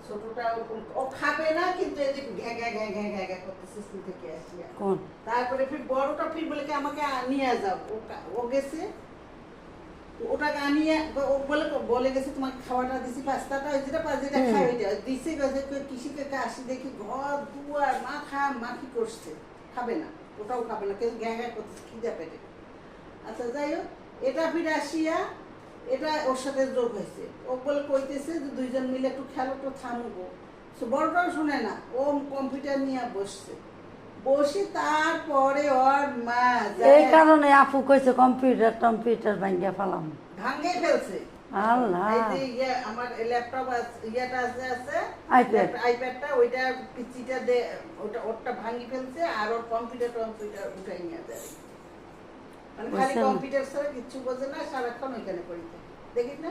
ছোটটা ও খাবে না, কিন্তু এই যে ঘ্যা ঘ্যা ঘ্যা ঘ্যা ঘ্যা ঘ্যা করতেছে স্কুল থেকে আসিয়া। কোন তারপরে ফির বড়টা ফির বলে কি আমাকে নিয়ে যাও, ও গেছে ওটাকে আনিয়ে ও বলে গেছে তোমাকে খাওয়াটা দিছি, পাস্তাটা ওই যেটা যেটা খাই ওইটা দিছে, গেছে কৃষি থেকে আসি দেখি ঘর দুয়ার মাখা মাখি করছে, খাবে না, ওটাও খাবে না, কিন্তু গ্যা গ্যা করতেছে খিদা পেটে। আচ্ছা যাই হোক, এটা ফিরে আসিয়া এটা ওর সাথে যোগ হয়েছে, ও বলে কইতেছে যে দুইজন মিলে একটু খেলো, তো থামবো। বড়টাও শুনে না, ও কম্পিউটার নিয়ে বসছে, বসে তারপরে ওর মা এই কারণে আপু কইছে কম্পিউটার ভাঙ্গা ফেলাম। ভাঙে ফেলছে। আল্লাহ, এই যে আমার ল্যাপটপ ইয়াটা আছে আইপ্যাডটা, ওইটা পিচিটা দে, ওটা ভাঙি ফেলছে, আর ওর কম্পিউটার উঠাই নিয়ে যায়। মানে খালি কম্পিউটার ছাড়া কিচ্ছু বোঝে না, সারাক্ষণ ওইখানে পড়ে থাকে। দেখিস না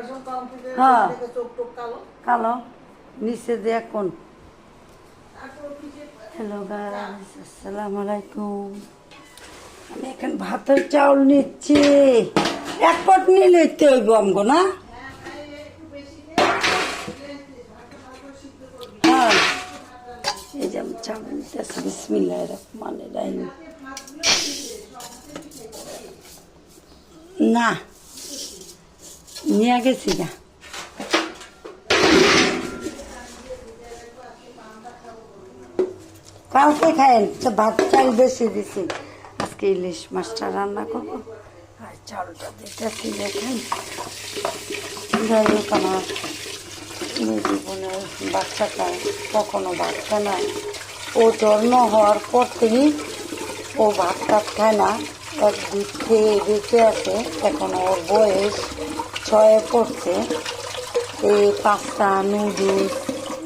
সব কম্পিউটার থেকে চোখ টোক কালো কালো নিচে দিয়ে কোন। তারপর হ্যালো গাইস, আসসালামু আলাইকুম। আমি এখন ভাতের চাউল নিচ্ছি, এক পট নিলে হইব আমগো না। হ্যাঁ, এই যে আমি চাউল নিতেছি, বিসমিল্লাহির রহমানির রহিম। না নিয়ে গেছি না, কালকে খায়েন তো, ভাত চাল বেশি দিছি, আজকে ইলিশ মাছটা রান্না করবো আর চালটা দিতেছি। দেখেন যাই হোক, আমার মেয়ে জীবনের বাচ্চাটা কখনো ভাত খায় না, ও জন্ম হওয়ার পর থেকে ও ভাত টাত খায় না, এক দুধ খেয়ে বেঁচে আছে। এখন ওর বয়স 6 পড়ছে। এই পাস্তা নুডলস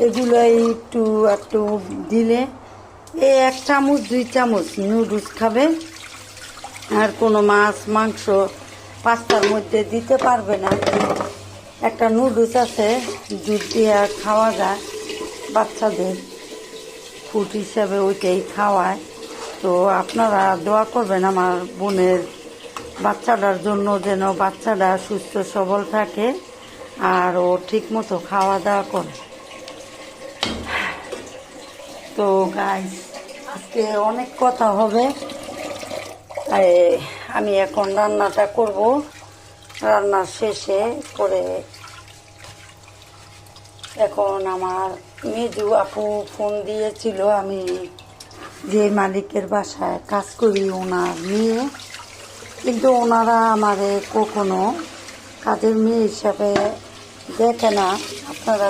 এগুলো একটু একটু দিলে এই 1 চামচ 2 চামচ নুডলস খাবে, আর কোনো মাছ মাংস পাস্তার মধ্যে দিতে পারবে না। একটা নুডলস আছে দুধ দিয়ে খাওয়া যায়, বাচ্চাদের ফুড হিসাবে ওইটাই খাওয়ায়। তো আপনারা দোয়া করবেন আমার বোনের বাচ্চাটার জন্য, যেন বাচ্চাটা সুস্থ সবল থাকে আর ও ঠিক মতো খাওয়া দাওয়া করে। তো গাইস, আজকে অনেক কথা হবে, আমি এখন রান্নাটা করব। রান্নার শেষে করে এখন আমার মেজু আপু ফোন দিয়েছিল, আমি যে মালিকের বাসায় কাজ করি ওনার মেয়ে, কিন্তু ওনারা আমারে কখনো কাজের মেয়ে হিসাবে দেখে না। আপনারা